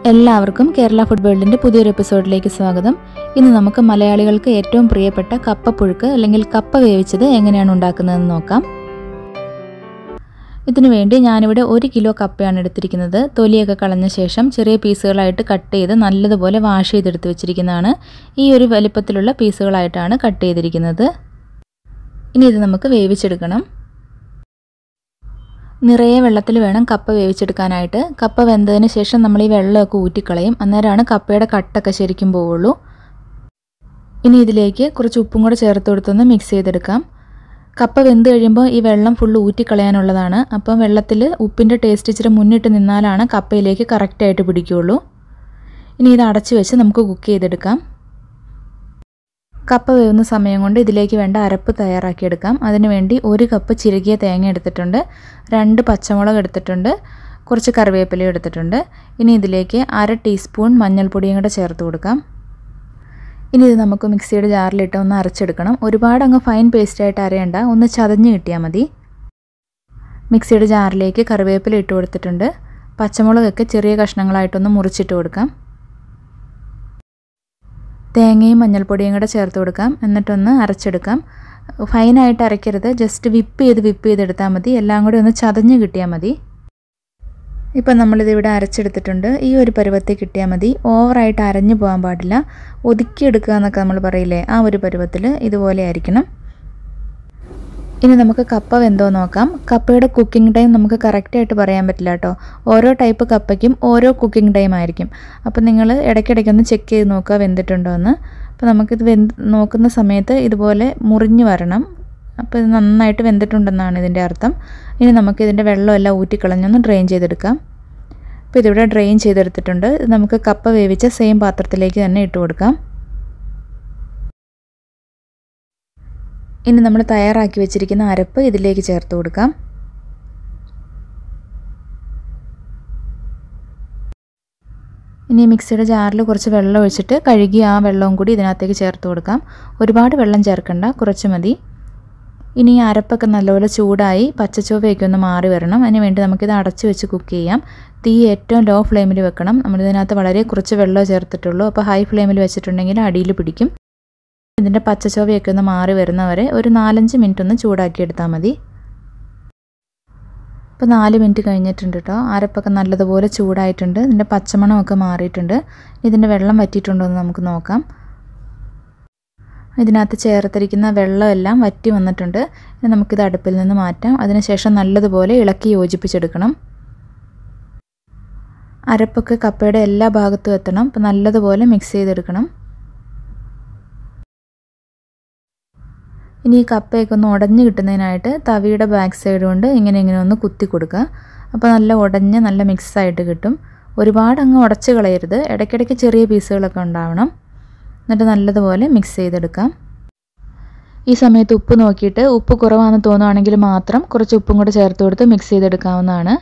എല്ലാവർക്കും കേരള ഫുഡ്വേൾഡിന്റെ പുതിയൊരു എപ്പിസോഡിലേക്ക് സ്വാഗതം. ഇന്ന് നമുക്ക് മലയാളികൾക്ക് ഏറ്റവും പ്രിയപ്പെട്ട കപ്പ പുഴുക്ക് അല്ലെങ്കിൽ കപ്പ വേവിച്ചത് എങ്ങനെയാണ് ഉണ്ടാക്കുന്നതെന്ന് നോക്കാം. ഇതിനു വേണ്ടി ഞാനിവിടെ 1 കിലോ കപ്പയാണ് എടുത്തിരിക്കുന്നത്. തൊലിയൊക്കെ കളഞ്ഞ ശേഷം ചെറിയ പീസുകളായിട്ട് കട്ട് ചെയ്ത് നല്ലതുപോലെ വാഷ് ചെയ്തെടുത്ത് വെച്ചിരിക്കുന്നതാണ്. ഈ ഒരു വലിപ്പത്തിലുള്ള പീസുകളായിട്ടാണ് കട്ട് ചെയ്തിരിക്കുന്നത്. ഇനി ഇത് നമുക്ക് വേവിച്ചെടുക്കണം. നിറയെ വെള്ളത്തിൽ വേണം കപ്പ വേവിച്ചെടുക്കാനായിട്ട്. കപ്പ വെന്തതിന് ശേഷം നമ്മൾ ഈ വെള്ളമൊക്കെ ഊറ്റിക്കളയും. അന്നേരമാണ് കപ്പയുടെ കട്ടൊക്കെ ശരിക്കും പോവുള്ളൂ. ഇനി ഇതിലേക്ക് കുറച്ച് ഉപ്പും കൂടെ ചേർത്ത് കൊടുത്തൊന്ന് മിക്സ് ചെയ്തെടുക്കാം. കപ്പ വെന്ത് കഴിയുമ്പോൾ ഈ വെള്ളം ഫുള്ള് ഊറ്റിക്കളയാനുള്ളതാണ്. അപ്പം വെള്ളത്തിൽ ഉപ്പിൻ്റെ ടേസ്റ്റ് ഇച്ചിരി മുന്നിട്ട് നിന്നാലാണ് കപ്പയിലേക്ക് കറക്റ്റായിട്ട് പിടിക്കുകയുള്ളൂ. ഇനി ഇത് അടച്ച് വെച്ച് നമുക്ക് കുക്ക് ചെയ്തെടുക്കാം. കപ്പ വേവുന്ന സമയം കൊണ്ട് ഇതിലേക്ക് വേണ്ട അരപ്പ് തയ്യാറാക്കിയെടുക്കാം. അതിനുവേണ്ടി 1 കപ്പ് ചിരകിയ തേങ്ങ എടുത്തിട്ടുണ്ട്, 2 പച്ചമുളക് എടുത്തിട്ടുണ്ട്, കുറച്ച് കറിവേപ്പില എടുത്തിട്ടുണ്ട്. ഇനി ഇതിലേക്ക് 1/2 ടീസ്പൂൺ മഞ്ഞൾപ്പൊടിയും കൂടെ ചേർത്ത് കൊടുക്കാം. ഇനി ഇത് നമുക്ക് മിക്സിയുടെ ജാറിലിട്ട് ഒന്ന് അരച്ചെടുക്കണം. ഒരുപാട് അങ്ങ് ഫൈൻ പേസ്റ്റായിട്ട് അരയണ്ട, ഒന്ന് ചതഞ്ഞ് കിട്ടിയാൽ മതി. മിക്സിയുടെ ജാറിലേക്ക് കറിവേപ്പില ഇട്ട് കൊടുത്തിട്ടുണ്ട്. പച്ചമുളകൊക്കെ ചെറിയ കഷ്ണങ്ങളായിട്ടൊന്ന് മുറിച്ചിട്ട് കൊടുക്കാം. തേങ്ങയും മഞ്ഞൾപ്പൊടിയും കൂടെ ചേർത്ത് കൊടുക്കാം. എന്നിട്ടൊന്ന് അരച്ചെടുക്കാം. ഫൈനായിട്ട് അരയ്ക്കരുത്, ജസ്റ്റ് വിപ്പ് ചെയ്തെടുത്താൽ മതി. എല്ലാം കൂടി ഒന്ന് ചതഞ്ഞ് കിട്ടിയാൽ മതി. ഇപ്പം നമ്മളിതിവിടെ അരച്ചെടുത്തിട്ടുണ്ട്. ഈ ഒരു പരുവത്തിൽ കിട്ടിയാൽ മതി. ഓവറായിട്ട് അരഞ്ഞു പോകാൻ പാടില്ല. ഒതുക്കിയെടുക്കുക എന്നൊക്കെ നമ്മൾ പറയില്ലേ, ആ ഒരു പരുവത്തിൽ ഇതുപോലെ ആയിരിക്കണം. ഇനി നമുക്ക് കപ്പ വെന്തോ നോക്കാം. കപ്പയുടെ കുക്കിംഗ് ടൈം നമുക്ക് കറക്റ്റായിട്ട് പറയാൻ പറ്റില്ല കേട്ടോ. ഓരോ ടൈപ്പ് കപ്പയ്ക്കും ഓരോ കുക്കിംഗ് ടൈം ആയിരിക്കും. അപ്പം നിങ്ങൾ ഇടയ്ക്കിടയ്ക്കൊന്ന് ചെക്ക് ചെയ്ത് നോക്കുക വെന്തിട്ടുണ്ടോ എന്ന്. അപ്പോൾ നമുക്കിത് നോക്കുന്ന സമയത്ത് ഇതുപോലെ മുറിഞ്ഞ് വരണം. അപ്പോൾ ഇത് നന്നായിട്ട് വെന്തിട്ടുണ്ടെന്നാണ് ഇതിൻ്റെ അർത്ഥം. ഇനി നമുക്കിതിൻ്റെ വെള്ളമെല്ലാം ഊറ്റിക്കളഞ്ഞൊന്ന് ഡ്രെയിൻ ചെയ്തെടുക്കാം. അപ്പോൾ ഇതിവിടെ ഡ്രെയിൻ ചെയ്തെടുത്തിട്ടുണ്ട്. നമുക്ക് കപ്പ വേവിച്ച സെയിം പാത്രത്തിലേക്ക് തന്നെ ഇട്ട് കൊടുക്കാം. ഇനി നമ്മൾ തയ്യാറാക്കി വെച്ചിരിക്കുന്ന അരപ്പ് ഇതിലേക്ക് ചേർത്ത് കൊടുക്കാം. ഇനി മിക്സിയുടെ ജാറിൽ കുറച്ച് വെള്ളം ഒഴിച്ചിട്ട് കഴുകി ആ വെള്ളവും കൂടി ഇതിനകത്തേക്ക് ചേർത്ത് കൊടുക്കാം. ഒരുപാട് വെള്ളം ചേർക്കണ്ട, കുറച്ച് മതി. ഇനി ഈ അരപ്പൊക്കെ നല്ലപോലെ ചൂടായി പച്ചച്ചോവയൊക്കെ ഒന്ന് മാറി വരണം. അതിന് വേണ്ടി നമുക്കിത് അടച്ച് വെച്ച് കുക്ക് ചെയ്യാം. തീ ഏറ്റവും ലോ ഫ്ലെയിമിൽ വെക്കണം. നമ്മളിതിനകത്ത് വളരെ കുറച്ച് വെള്ളം ചേർത്തിട്ടുള്ളൂ. അപ്പോൾ ഹൈ ഫ്ലെയിമിൽ വെച്ചിട്ടുണ്ടെങ്കിൽ അടിയിൽ പിടിക്കും. ഇതിൻ്റെ പച്ചച്ചോവയൊക്കെ ഒന്ന് മാറി വരുന്നവരെ ഒരു 4-5 മിനിറ്റ് ഒന്ന് ചൂടാക്കി എടുത്താൽ മതി. ഇപ്പോൾ 4 മിനിറ്റ് കഴിഞ്ഞിട്ടുണ്ട് കേട്ടോ. അരപ്പൊക്കെ നല്ലതുപോലെ ചൂടായിട്ടുണ്ട്. ഇതിൻ്റെ പച്ചമണമൊക്കെ മാറിയിട്ടുണ്ട്. ഇതിൻ്റെ വെള്ളം വറ്റിയിട്ടുണ്ടോ എന്ന് നമുക്ക് നോക്കാം. ഇതിനകത്ത് ചേർത്തിരിക്കുന്ന വെള്ളമെല്ലാം വറ്റി വന്നിട്ടുണ്ട്. ഇനി നമുക്കിത് അടുപ്പിൽ നിന്ന് മാറ്റാം. അതിനുശേഷം നല്ലതുപോലെ ഇളക്കി യോജിപ്പിച്ചെടുക്കണം. അരപ്പൊക്കെ കപ്പയുടെ എല്ലാ ഭാഗത്തും എത്തണം. അപ്പോൾ നല്ലതുപോലെ മിക്സ് ചെയ്തെടുക്കണം. ഇനി ഈ കപ്പയൊക്കെ ഒന്ന് ഉടഞ്ഞ് കിട്ടുന്നതിനായിട്ട് തവിയുടെ ബാക്ക് സൈഡ് കൊണ്ട് ഇങ്ങനെ ഒന്ന് കുത്തി കൊടുക്കുക. അപ്പോൾ നല്ല ഉടഞ്ഞ് നല്ല മിക്സായിട്ട് കിട്ടും. ഒരുപാട് അങ്ങ് ഉടച്ച് കളയരുത്. ഇടയ്ക്കിടയ്ക്ക് ചെറിയ പീസുകളൊക്കെ ഉണ്ടാവണം. എന്നിട്ട് നല്ലതുപോലെ മിക്സ് ചെയ്തെടുക്കാം. ഈ സമയത്ത് ഉപ്പ് നോക്കിയിട്ട് ഉപ്പ് കുറവാണെന്ന് തോന്നുകയാണെങ്കിൽ മാത്രം കുറച്ച് ഉപ്പും കൂടെ ചേർത്ത് കൊടുത്ത് മിക്സ് ചെയ്തെടുക്കാവുന്നതാണ്.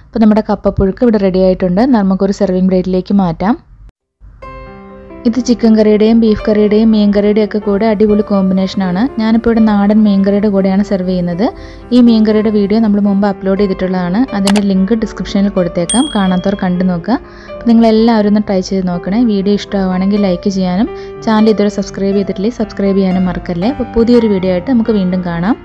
അപ്പോൾ നമ്മുടെ കപ്പപ്പുഴുക്ക് ഇവിടെ റെഡി ആയിട്ടുണ്ട്. നമുക്കൊരു സെർവിങ് പ്ലേറ്റിലേക്ക് മാറ്റാം. ഇത് ചിക്കൻ കറിയുടെയും ബീഫ് കറിയുടെയും മീൻ കറിയുടെയും ഒക്കെ കൂടെ അടിപൊളി കോമ്പിനേഷനാണ്. ഞാനിപ്പോൾ ഇവിടെ നാടൻ മീൻ കറിയുടെ കൂടെയാണ് സെർവ് ചെയ്യുന്നത്. ഈ മീൻ കറിയുടെ വീഡിയോ നമ്മൾ മുമ്പ് അപ്ലോഡ് ചെയ്തിട്ടുള്ളതാണ്. അതിൻ്റെ ലിങ്ക് ഡിസ്ക്രിപ്ഷനിൽ കൊടുത്തേക്കാം. കാണാത്തവർ കണ്ടു നോക്കുക. അപ്പോൾ നിങ്ങളെല്ലാവരും ഒന്ന് ട്രൈ ചെയ്ത് നോക്കണേ. വീഡിയോ ഇഷ്ടമാവുകയാണെങ്കിൽ ലൈക്ക് ചെയ്യാനും ചാനൽ ഇതുവരെ സബ്സ്ക്രൈബ് ചെയ്തിട്ടില്ലെങ്കിൽ സബ്സ്ക്രൈബ് ചെയ്യാനും മറക്കല്ലേ. അപ്പോൾ പുതിയൊരു വീഡിയോ ആയിട്ട് നമുക്ക് വീണ്ടും കാണാം.